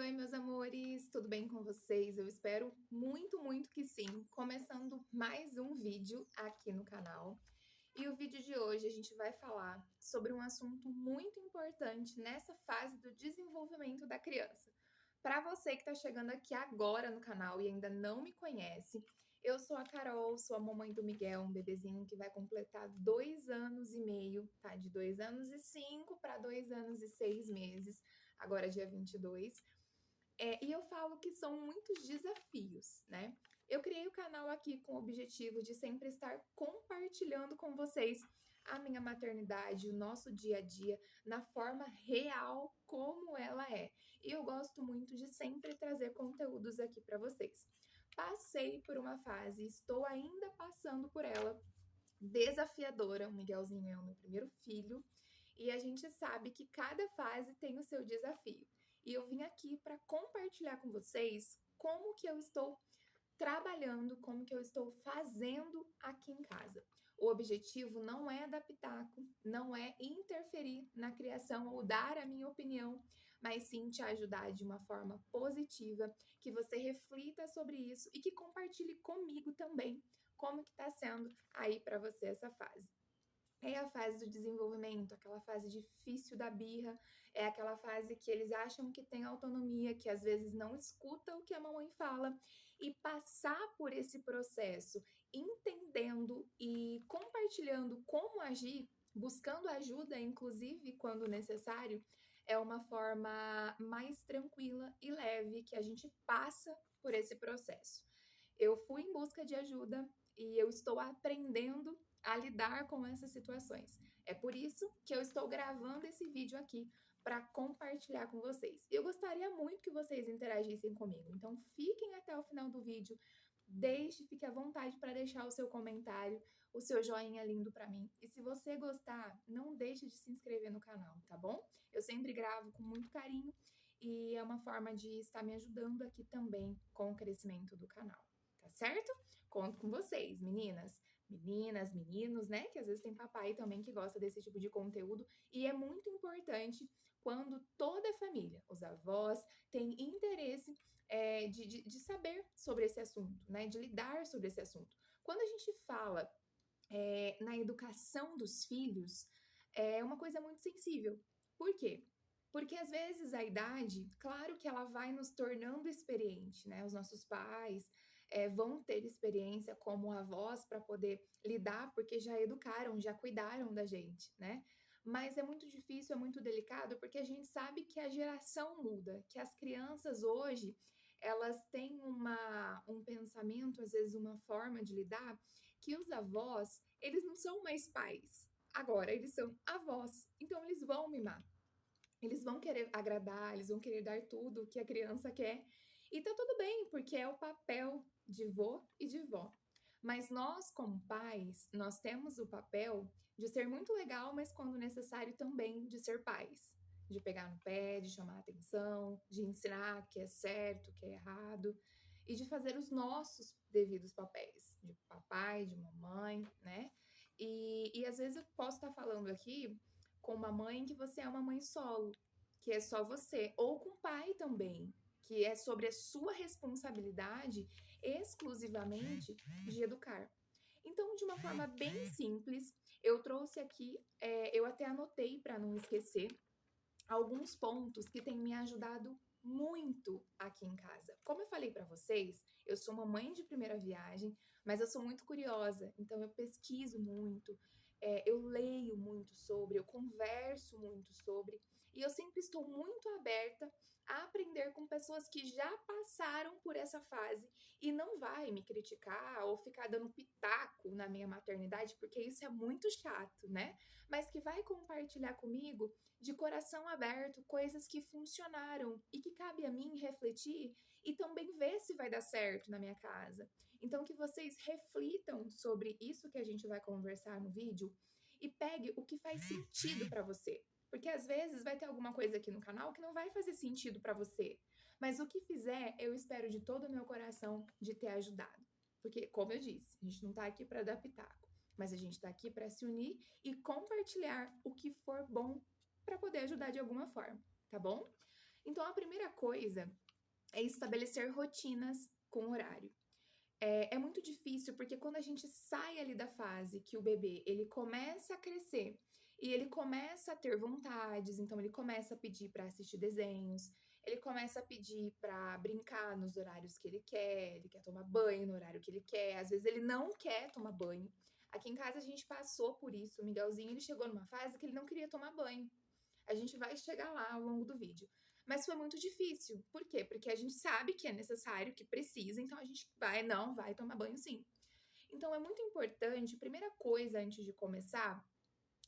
oi, meus amores, tudo bem com vocês? Eu espero muito, muito que sim. Começando mais um vídeo aqui no canal. E o vídeo de hoje a gente vai falar sobre um assunto muito importante nessa fase do desenvolvimento da criança. Para você que está chegando aqui agora no canal e ainda não me conhece, eu sou a Carol, sou a mamãe do Miguel, um bebezinho que vai completar 2 anos e meio, tá? De 2 anos e 5 para 2 anos e 6 meses, agora dia 22. E eu falo que são muitos desafios, né? Eu criei o canal aqui com o objetivo de sempre estar compartilhando com vocês a minha maternidade, o nosso dia a dia, na forma real como ela é. E eu gosto muito de sempre trazer conteúdos aqui para vocês. Passei por uma fase, estou ainda passando por ela, desafiadora. O Miguelzinho é o meu primeiro filho e a gente sabe que cada fase tem o seu desafio. E eu vim aqui para compartilhar com vocês como que eu estou trabalhando, como que eu estou fazendo aqui em casa. O objetivo não é dar pitaco, não é interferir na criação ou dar a minha opinião, mas sim te ajudar de uma forma positiva, que você reflita sobre isso e que compartilhe comigo também como que está sendo aí para você essa fase. É a fase do desenvolvimento, aquela fase difícil da birra, é aquela fase que eles acham que tem autonomia, que às vezes não escuta o que a mamãe fala, e passar por esse processo, entendendo e compartilhando como agir, buscando ajuda, inclusive quando necessário, é uma forma mais tranquila e leve que a gente passa por esse processo. Eu fui em busca de ajuda e eu estou aprendendo a lidar com essas situações. É por isso que eu estou gravando esse vídeo aqui para compartilhar com vocês. Eu gostaria muito que vocês interagissem comigo, então fiquem até o final do vídeo. Fique à vontade para deixar o seu comentário, o seu joinha lindo para mim. E se você gostar, não deixe de se inscrever no canal, tá bom? Eu sempre gravo com muito carinho e é uma forma de estar me ajudando aqui também com o crescimento do canal, tá certo? Conto com vocês, meninas. Meninas, meninos, né? Que às vezes tem papai também que gosta desse tipo de conteúdo. E é muito importante quando toda a família, os avós, tem interesse de saber sobre esse assunto, né? De lidar sobre esse assunto. Quando a gente fala na educação dos filhos, é uma coisa muito sensível. Por quê? Porque às vezes a idade, claro que ela vai nos tornando experiente, né? Os nossos pais vão ter experiência como avós para poder lidar, porque já educaram, já cuidaram da gente, né? Mas é muito difícil, é muito delicado, porque a gente sabe que a geração muda, que as crianças hoje elas têm um pensamento, às vezes uma forma de lidar, que os avós, eles não são mais pais. Agora, eles são avós. Então, eles vão mimar. Eles vão querer agradar, eles vão querer dar tudo o que a criança quer. E tá tudo bem, porque é o papel de vô e de vó. Mas nós, como pais, nós temos o papel de ser muito legal, mas quando necessário também de ser pais. De pegar no pé, de chamar a atenção, de ensinar o que é certo, o que é errado, e de fazer os nossos devidos papéis, de papai, de mamãe, né? E às vezes eu posso estar falando aqui com uma mãe que você é uma mãe solo, que é só você, ou com o pai também, que é sobre a sua responsabilidade exclusivamente de educar. Então, de uma forma bem simples, eu trouxe aqui, eu até anotei para não esquecer, alguns pontos que têm me ajudado muito aqui em casa. Como eu falei para vocês, eu sou uma mãe de primeira viagem, mas eu sou muito curiosa, então eu pesquiso muito, eu leio muito sobre, eu converso muito sobre, e eu sempre estou muito aberta a aprender com pessoas que já passaram por essa fase e não vai me criticar ou ficar dando pitaco na minha maternidade, porque isso é muito chato, né? Mas que vai compartilhar comigo de coração aberto, coisas que funcionaram e que cabe a mim refletir e também ver se vai dar certo na minha casa. Então, que vocês reflitam sobre isso que a gente vai conversar no vídeo e pegue o que faz sentido para você. Porque às vezes vai ter alguma coisa aqui no canal que não vai fazer sentido para você. Mas o que fizer, eu espero de todo o meu coração de ter ajudado. Porque, como eu disse, a gente não tá aqui para dar pitaco, mas a gente tá aqui para se unir e compartilhar o que for bom para poder ajudar de alguma forma, tá bom? Então, a primeira coisa é estabelecer rotinas com horário. É muito difícil, porque quando a gente sai ali da fase que o bebê, ele começa a crescer e ele começa a ter vontades, então ele começa a pedir para assistir desenhos, ele começa a pedir para brincar nos horários que ele quer tomar banho no horário que ele quer, às vezes ele não quer tomar banho. Aqui em casa a gente passou por isso, o Miguelzinho, ele chegou numa fase que ele não queria tomar banho. A gente vai chegar lá ao longo do vídeo. Mas foi muito difícil. Por quê? Porque a gente sabe que é necessário, que precisa, então a gente vai tomar banho sim. Então é muito importante, primeira coisa antes de começar,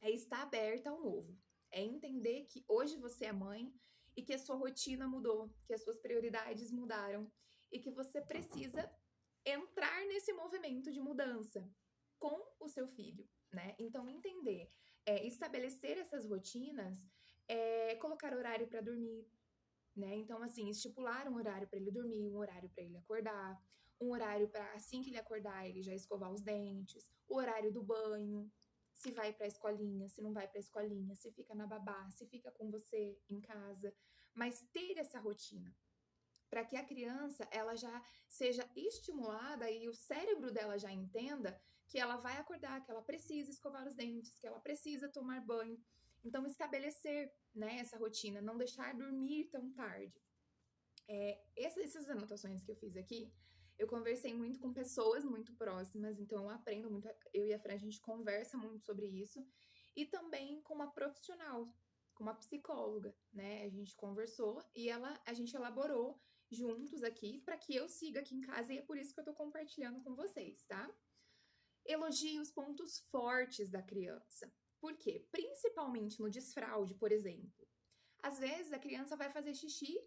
é estar aberta ao novo. É entender que hoje você é mãe e que a sua rotina mudou, que as suas prioridades mudaram e que você precisa entrar nesse movimento de mudança com o seu filho, né? Então entender, estabelecer essas rotinas, colocar horário para dormir, né? Então, assim, estipular um horário para ele dormir, um horário para ele acordar, um horário para assim que ele acordar, ele já escovar os dentes, o horário do banho, se vai para a escolinha, se não vai para a escolinha, se fica na babá, se fica com você em casa, mas ter essa rotina para que a criança ela já seja estimulada e o cérebro dela já entenda que ela vai acordar, que ela precisa escovar os dentes, que ela precisa tomar banho. Então, estabelecer, né, essa rotina, não deixar dormir tão tarde. Essas anotações que eu fiz aqui, eu conversei muito com pessoas muito próximas, então eu aprendo muito, eu e a Fran, a gente conversa muito sobre isso, e também com uma profissional, com uma psicóloga, né? A gente conversou e a gente elaborou juntos aqui para que eu siga aqui em casa, e é por isso que eu tô compartilhando com vocês, tá? Elogie os pontos fortes da criança. Por quê? Principalmente no desfraude, por exemplo. Às vezes a criança vai fazer xixi,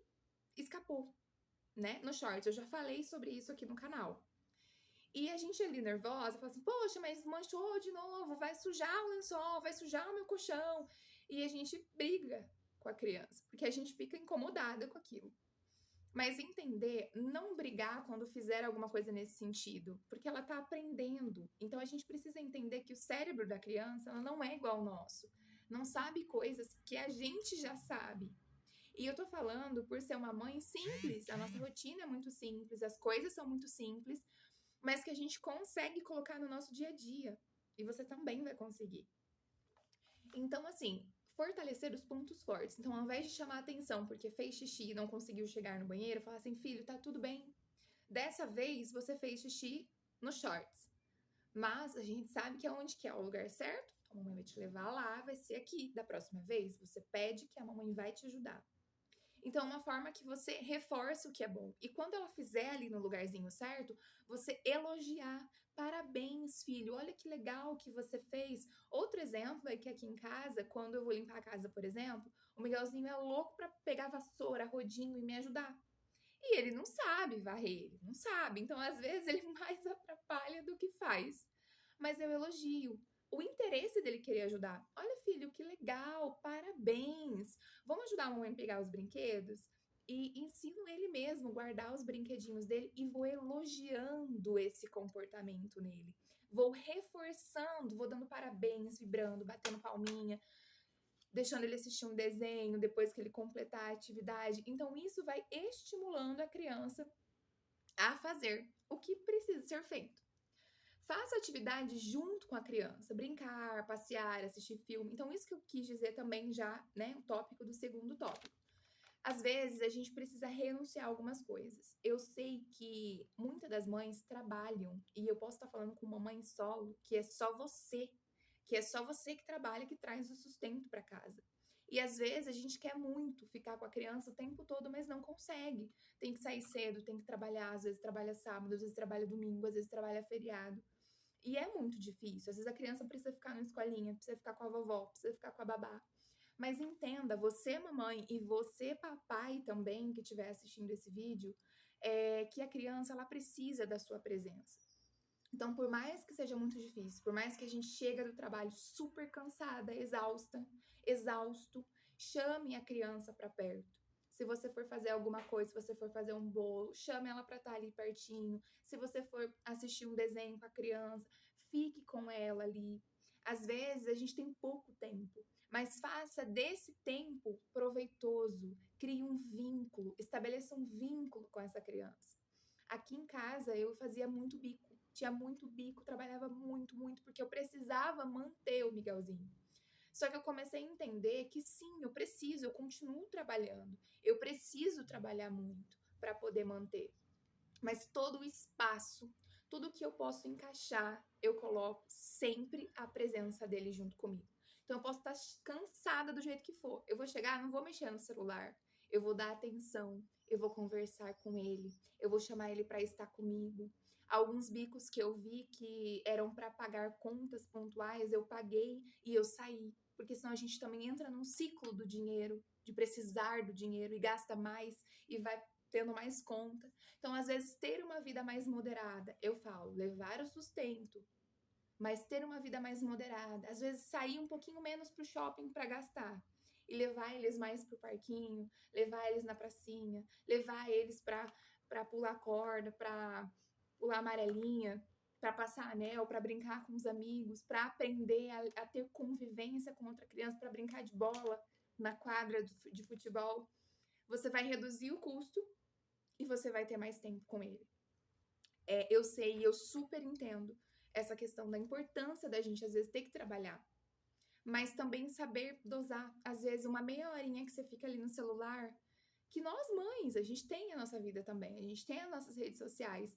escapou, né? No shorts. Eu já falei sobre isso aqui no canal. E a gente ali nervosa, fala assim, poxa, mas manchou de novo, vai sujar o lençol, vai sujar o meu colchão. E a gente briga com a criança, porque a gente fica incomodada com aquilo. Mas entender, não brigar quando fizer alguma coisa nesse sentido, porque ela tá aprendendo. Então a gente precisa entender que o cérebro da criança ela não é igual ao nosso. Não sabe coisas que a gente já sabe. E eu tô falando por ser uma mãe simples, a nossa rotina é muito simples, as coisas são muito simples, mas que a gente consegue colocar no nosso dia a dia. E você também vai conseguir. Então, assim, fortalecer os pontos fortes. Então, ao invés de chamar atenção porque fez xixi e não conseguiu chegar no banheiro, falar assim: filho, tá tudo bem. Dessa vez você fez xixi nos shorts. Mas a gente sabe que aonde que é o lugar certo, a mamãe vai te levar lá, vai ser aqui. Da próxima vez, você pede que a mamãe vai te ajudar. Então, uma forma que você reforça o que é bom. E quando ela fizer ali no lugarzinho certo, você elogiar. Parabéns, filho. Olha que legal que você fez. Outro exemplo é que aqui em casa, quando eu vou limpar a casa, por exemplo, o Miguelzinho é louco para pegar a vassoura, rodinho e me ajudar. E ele não sabe varrer, ele não sabe. Então, às vezes, ele mais atrapalha do que faz. Mas eu elogio o interesse dele querer ajudar. Olha, filho, que legal, parabéns. Vamos ajudar a mamãe a pegar os brinquedos? E ensino ele mesmo a guardar os brinquedinhos dele e vou elogiando esse comportamento nele. Vou reforçando, vou dando parabéns, vibrando, batendo palminha, deixando ele assistir um desenho depois que ele completar a atividade. Então, isso vai estimulando a criança a fazer o que precisa ser feito. Faça atividade junto com a criança, brincar, passear, assistir filme. Então, isso que eu quis dizer também já, né, o tópico do segundo tópico. Às vezes, a gente precisa renunciar a algumas coisas. Eu sei que muitas das mães trabalham, e eu posso estar falando com uma mãe solo, que é só você, que trabalha, que traz o sustento para casa. E às vezes a gente quer muito ficar com a criança o tempo todo, mas não consegue. Tem que sair cedo, tem que trabalhar, às vezes trabalha sábado, às vezes trabalha domingo, às vezes trabalha feriado. E é muito difícil. Às vezes a criança precisa ficar na escolinha, precisa ficar com a vovó, precisa ficar com a babá. Mas entenda, você mamãe e você papai também que estiver assistindo esse vídeo, que a criança ela precisa da sua presença. Então, por mais que seja muito difícil, por mais que a gente chega do trabalho super cansada, exausta, exausto, chame a criança para perto. Se você for fazer alguma coisa, se você for fazer um bolo, chame ela para estar ali pertinho. Se você for assistir um desenho com a criança, fique com ela ali. Às vezes a gente tem pouco tempo, mas faça desse tempo proveitoso. crie um vínculo, estabeleça um vínculo com essa criança. Aqui em casa eu fazia muito bico, tinha muito bico, trabalhava muito, muito, porque eu precisava manter o Miguelzinho. Só que eu comecei a entender que sim, eu continuo trabalhando, eu preciso trabalhar muito para poder manter. Mas todo o espaço, tudo que eu posso encaixar, eu coloco sempre a presença dele junto comigo. Então eu posso estar cansada do jeito que for. Eu vou chegar, não vou mexer no celular. Eu vou dar atenção, eu vou conversar com ele, eu vou chamar ele para estar comigo. Alguns bicos que eu vi que eram para pagar contas pontuais, eu paguei e eu saí. Porque senão a gente também entra num ciclo do dinheiro, de precisar do dinheiro e gasta mais e vai tendo mais conta. Então, às vezes, ter uma vida mais moderada, eu falo, levar o sustento, mas ter uma vida mais moderada, às vezes sair um pouquinho menos pro shopping para gastar e levar eles mais pro parquinho, levar eles na pracinha, levar eles para pular corda, para pular amarelinha, para passar anel, para brincar com os amigos, para aprender a ter convivência com outra criança, para brincar de bola na quadra de futebol. Você vai reduzir o custo e você vai ter mais tempo com ele. Eu sei e eu super entendo essa questão da importância da gente, às vezes, ter que trabalhar. Mas também saber dosar. Às vezes, uma meia horinha que você fica ali no celular, que nós mães, a gente tem a nossa vida também, a gente tem as nossas redes sociais,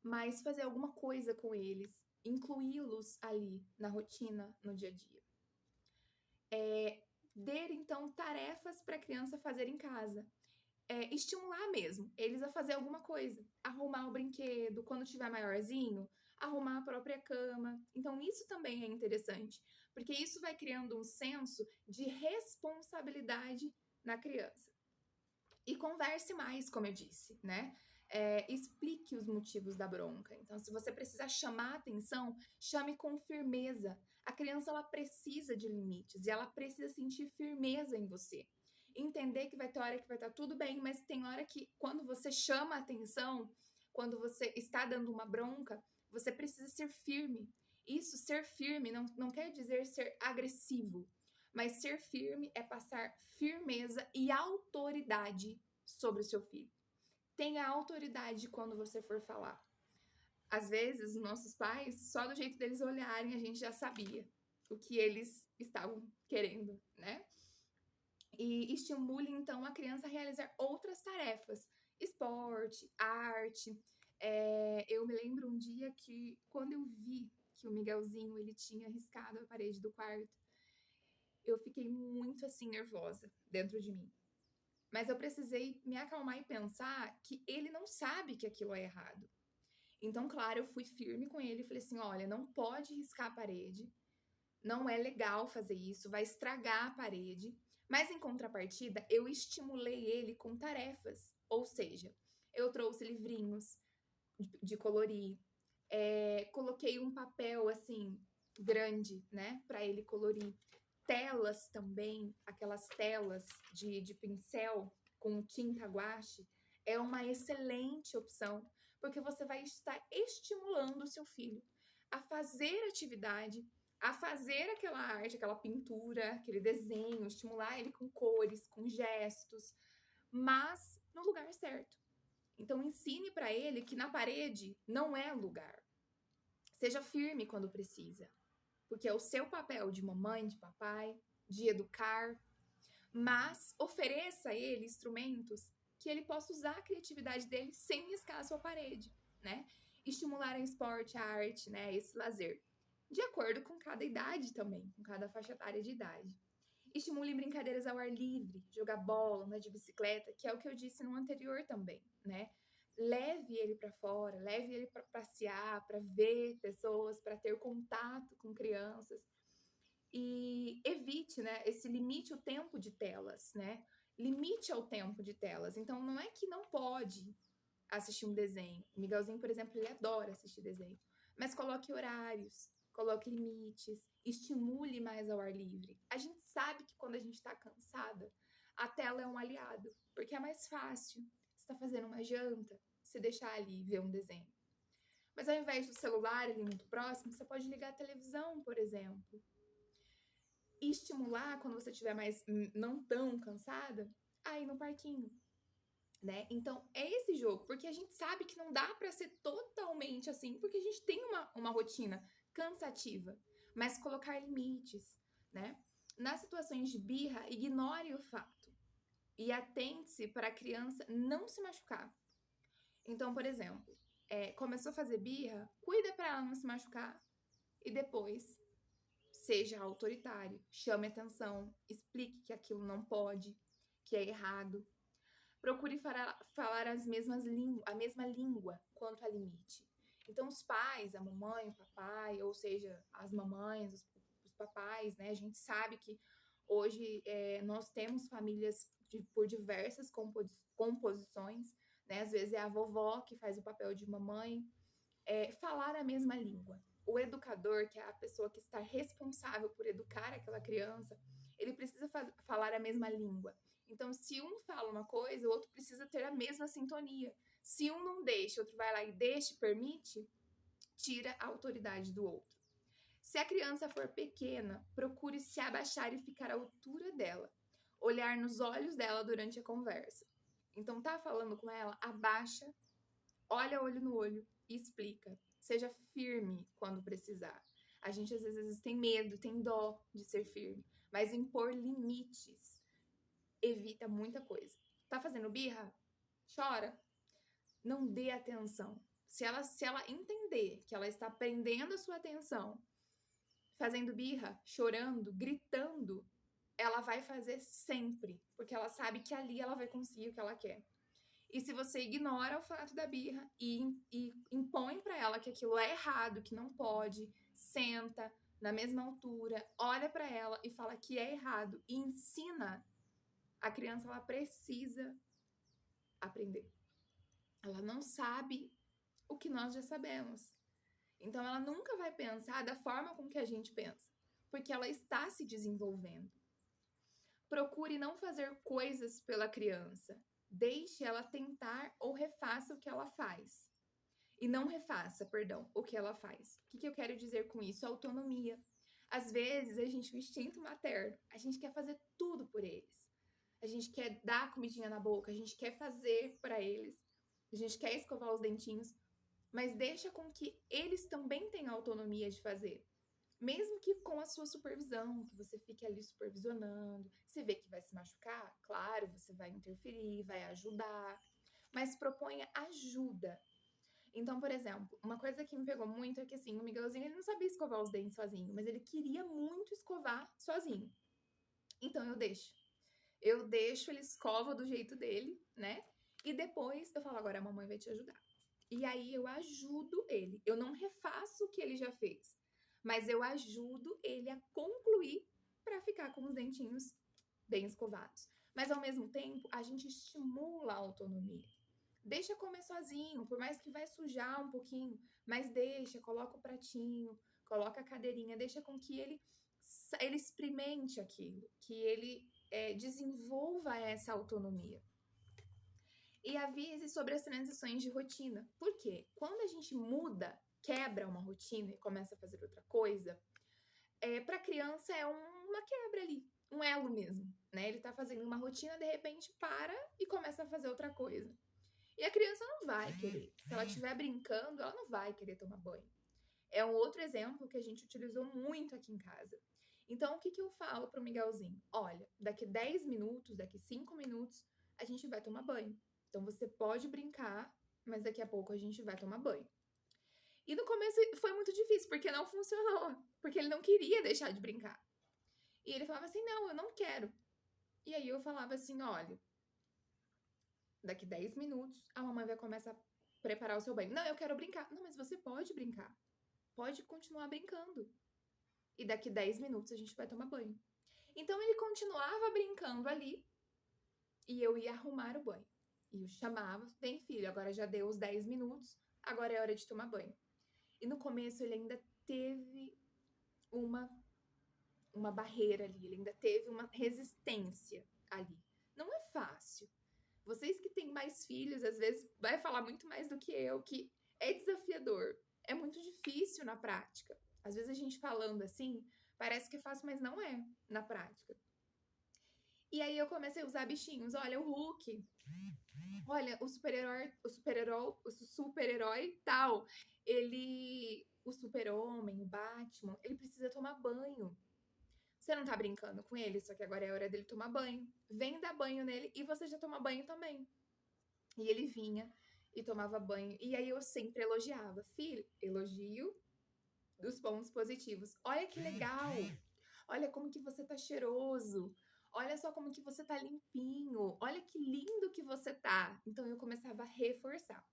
mas fazer alguma coisa com eles, incluí-los ali na rotina, no dia a dia. Der, então, tarefas para a criança fazer em casa. Estimular mesmo eles a fazer alguma coisa, arrumar o brinquedo, quando tiver maiorzinho, arrumar a própria cama. Então, isso também é interessante, porque isso vai criando um senso de responsabilidade na criança. E converse mais, como eu disse, né? Explique os motivos da bronca. Então, se você precisar chamar a atenção, chame com firmeza. A criança, ela precisa de limites e ela precisa sentir firmeza em você. Entender que vai ter hora que vai estar tudo bem, mas tem hora que, quando você chama a atenção, quando você está dando uma bronca, você precisa ser firme. Isso, ser firme, não quer dizer ser agressivo, mas ser firme é passar firmeza e autoridade sobre o seu filho. Tenha autoridade quando você for falar. Às vezes, os nossos pais, só do jeito deles olharem, a gente já sabia o que eles estavam querendo, né? E estimule, então, a criança a realizar outras tarefas. Esporte, arte. Eu me lembro um dia que, quando eu vi que o Miguelzinho, ele tinha riscado a parede do quarto, eu fiquei muito, assim, nervosa dentro de mim. Mas eu precisei me acalmar e pensar que ele não sabe que aquilo é errado. Então, claro, eu fui firme com ele e falei assim, olha, não pode riscar a parede, não é legal fazer isso, vai estragar a parede. Mas, em contrapartida, eu estimulei ele com tarefas. Ou seja, eu trouxe livrinhos de colorir, coloquei um papel, assim, grande, né, para ele colorir. Telas também, aquelas telas de pincel com tinta guache, é uma excelente opção, porque você vai estar estimulando o seu filho a fazer atividade, a fazer aquela arte, aquela pintura, aquele desenho, estimular ele com cores, com gestos, mas no lugar certo. Então, ensine para ele que na parede não é lugar. Seja firme quando precisa, porque é o seu papel de mamãe, de papai, de educar, mas ofereça a ele instrumentos que ele possa usar a criatividade dele sem riscar a sua parede, né? Estimular em esporte, a arte, né? Esse lazer. De acordo com cada idade também, com cada faixa etária de idade. Estimule brincadeiras ao ar livre, jogar bola, andar de bicicleta, que é o que eu disse no anterior também, né? Leve ele para fora, leve ele para passear, para ver pessoas, para ter contato com crianças. E evite, né, limite o tempo de telas, né? Limite ao tempo de telas. Então, não é que não pode assistir um desenho. O Miguelzinho, por exemplo, ele adora assistir desenho. Mas coloque horários, coloque limites, estimule mais ao ar livre. A gente sabe que quando a gente está cansada, a tela é um aliado, porque é mais fácil. Você está fazendo uma janta, você deixar ali ver um desenho. Mas ao invés do celular ali muito próximo, você pode ligar a televisão, por exemplo. E estimular, quando você estiver mais não tão cansada, a ir no parquinho, né? Então, é esse jogo, porque a gente sabe que não dá pra ser totalmente assim, porque a gente tem uma rotina cansativa, mas colocar limites, né? Nas situações de birra, ignore o fato e atente-se para a criança não se machucar. Então, por exemplo, começou a fazer birra, cuida para ela não se machucar e depois seja autoritário, chame atenção, explique que aquilo não pode, que é errado. Procure falar a mesma língua quanto a limite. Então, os pais, a mamãe, o papai, ou seja, as mamães, os papais, né? A gente sabe que hoje nós temos famílias por diversas composições, né? Às vezes é a vovó que faz o papel de mamãe. Falar a mesma língua. O educador, que é a pessoa que está responsável por educar aquela criança, ele precisa falar a mesma língua. Então, se um fala uma coisa, o outro precisa ter a mesma sintonia. Se um não deixa, o outro vai lá e deixa, permite, tira a autoridade do outro. Se a criança for pequena, procure se abaixar e ficar à altura dela. Olhar nos olhos dela durante a conversa. Então, tá falando com ela? Abaixa, olha olho no olho e explica. Seja firme quando precisar. A gente às vezes tem medo, tem dó de ser firme, mas impor limites evita muita coisa. Tá fazendo birra? Chora. Não dê atenção. Se ela entender que ela está prendendo a sua atenção, fazendo birra, chorando, gritando, ela vai fazer sempre, porque ela sabe que ali ela vai conseguir o que ela quer. E se você ignora o fato da birra e impõe para ela que aquilo é errado, que não pode, senta na mesma altura, olha para ela e fala que é errado e ensina, a criança ela precisa aprender. Ela não sabe o que nós já sabemos. Então ela nunca vai pensar da forma com que a gente pensa, porque ela está se desenvolvendo. Procure não fazer coisas pela criança. Deixe ela tentar ou refaça o que ela faz. E não refaça, perdão, o que ela faz. O que eu quero dizer com isso? Autonomia. Às vezes, a gente, o instinto materno, a gente quer fazer tudo por eles. A gente quer dar comidinha na boca, a gente quer fazer para eles, a gente quer escovar os dentinhos, mas deixa com que eles também tenham autonomia de fazer. Mesmo que com a sua supervisão, que você fique ali supervisionando, você vê que vai se machucar, claro, você vai interferir, vai ajudar, mas proponha ajuda. Então, por exemplo, uma coisa que me pegou muito é que assim, o Miguelzinho ele não sabia escovar os dentes sozinho, mas ele queria muito escovar sozinho. Então eu deixo. Eu deixo, ele escova do jeito dele, né? E depois eu falo, agora a mamãe vai te ajudar. E aí eu ajudo ele. Eu não refaço o que ele já fez, mas eu ajudo ele a concluir para ficar com os dentinhos bem escovados. Mas ao mesmo tempo, a gente estimula a autonomia. Deixa comer sozinho, por mais que vai sujar um pouquinho, mas deixa, coloca o pratinho, coloca a cadeirinha, deixa com que ele experimente aquilo, que ele desenvolva essa autonomia. E avise sobre as transições de rotina. Por quê? Quando a gente muda, quebra uma rotina e começa a fazer outra coisa, para a criança é uma quebra ali, um elo mesmo, né? Ele tá fazendo uma rotina, de repente para e começa a fazer outra coisa. E a criança não vai querer. Se ela estiver brincando, ela não vai querer tomar banho. É um outro exemplo que a gente utilizou muito aqui em casa. Então, o que eu falo pro Miguelzinho? Olha, daqui 10 minutos, daqui 5 minutos, a gente vai tomar banho. Então, você pode brincar, mas daqui a pouco a gente vai tomar banho. E no começo foi muito difícil, porque não funcionou. Porque ele não queria deixar de brincar. E ele falava assim, não, eu não quero. E aí eu falava assim, olha, daqui 10 minutos a mamãe vai começar a preparar o seu banho. Não, eu quero brincar. Não, mas você pode brincar. Pode continuar brincando. E daqui 10 minutos a gente vai tomar banho. Então ele continuava brincando ali e eu ia arrumar o banho. E eu chamava, bem filho, agora já deu os 10 minutos, agora é hora de tomar banho. E no começo ele ainda teve uma barreira ali, ele ainda teve uma resistência ali. Não é fácil. Vocês que têm mais filhos, às vezes vai falar muito mais do que eu, que é desafiador. É muito difícil na prática. Às vezes a gente falando assim, parece que é fácil, mas não é na prática. E aí eu comecei a usar bichinhos. Olha, o Hulk. Olha, o super-herói tal. O super-homem, o Batman, ele precisa tomar banho. Você não tá brincando com ele, só que agora é a hora dele tomar banho. Vem dar banho nele e você já toma banho também. E ele vinha e tomava banho. E aí eu sempre elogiava. Filho, elogio dos pontos positivos. Olha que legal. Olha como que você tá cheiroso. Olha só como que você tá limpinho. Olha que lindo que você tá. Então eu começava a reforçar.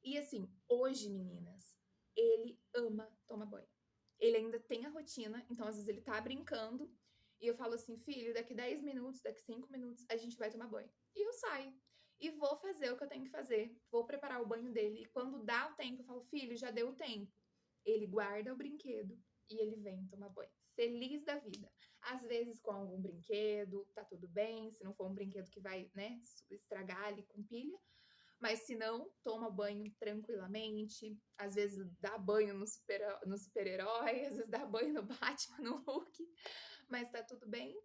E assim, hoje, meninas, ele ama tomar banho. Ele ainda tem a rotina, então às vezes ele tá brincando e eu falo assim, filho, daqui 10 minutos, daqui 5 minutos, a gente vai tomar banho. E eu saio. E vou fazer o que eu tenho que fazer. Vou preparar o banho dele. E quando dá o tempo, eu falo, filho, já deu o tempo. Ele guarda o brinquedo e ele vem tomar banho. Feliz da vida. Às vezes com algum brinquedo, tá tudo bem. Se não for um brinquedo que vai, né, estragar ali com pilha. Mas se não, toma banho tranquilamente. Às vezes dá banho no super-herói, às vezes dá banho no Batman, no Hulk. Mas tá tudo bem.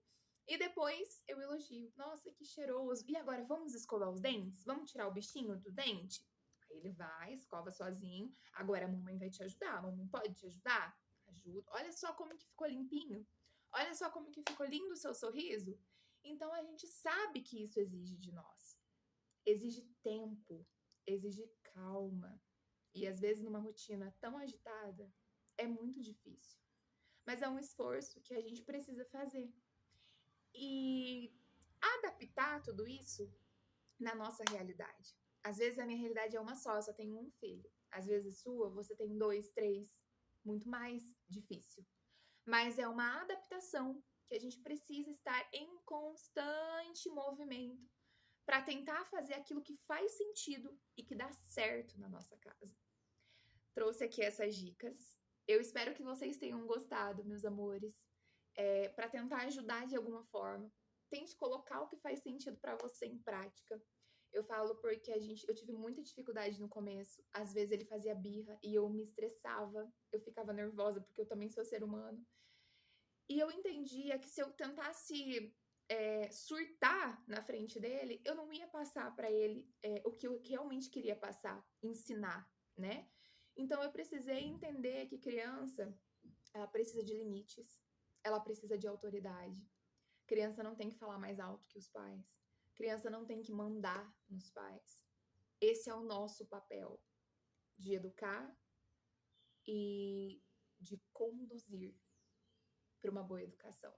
E depois eu elogio. Nossa, que cheiroso. E agora, vamos escovar os dentes? Vamos tirar o bichinho do dente? Aí ele vai, escova sozinho. Agora a mamãe vai te ajudar. A mamãe pode te ajudar? Ajuda. Olha só como que ficou limpinho. Olha só como que ficou lindo o seu sorriso. Então a gente sabe que isso exige de nós. Exige tempo, exige calma. E às vezes numa rotina tão agitada é muito difícil. Mas é um esforço que a gente precisa fazer. E adaptar tudo isso na nossa realidade. Às vezes a minha realidade é uma só, eu só tenho um filho. Às vezes sua, você tem 2, 3, muito mais difícil. Mas é uma adaptação que a gente precisa estar em constante movimento para tentar fazer aquilo que faz sentido e que dá certo na nossa casa. Trouxe aqui essas dicas. Eu espero que vocês tenham gostado, meus amores. Para tentar ajudar de alguma forma. Tente colocar o que faz sentido para você em prática. Eu falo porque eu tive muita dificuldade no começo. Às vezes ele fazia birra e eu me estressava, eu ficava nervosa porque eu também sou ser humano. E eu entendia que se eu tentasse surtar na frente dele, eu não ia passar para ele o que eu realmente queria passar, ensinar, né? Então eu precisei entender que criança, ela precisa de limites, ela precisa de autoridade. Criança não tem que falar mais alto que os pais. Criança não tem que mandar nos pais. Esse é o nosso papel de educar e de conduzir para uma boa educação.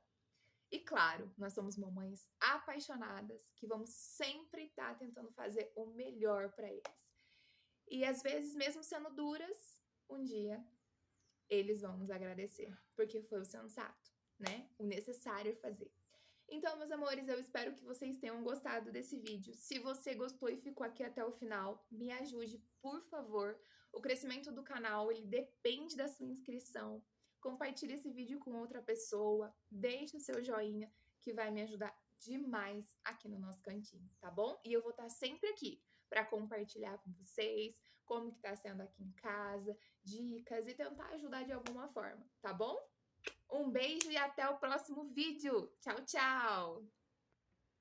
E claro, nós somos mamães apaixonadas que vamos sempre estar tentando fazer o melhor para eles. E às vezes, mesmo sendo duras, um dia eles vão nos agradecer, porque foi o sensato, né? O necessário fazer. Então, meus amores, eu espero que vocês tenham gostado desse vídeo. Se você gostou e ficou aqui até o final, me ajude, por favor. O crescimento do canal, ele depende da sua inscrição. Compartilhe esse vídeo com outra pessoa, deixe o seu joinha, que vai me ajudar demais aqui no nosso cantinho, tá bom? E eu vou estar sempre aqui para compartilhar com vocês como que tá sendo aqui em casa, dicas e tentar ajudar de alguma forma, tá bom? Um beijo e até o próximo vídeo. Tchau, tchau!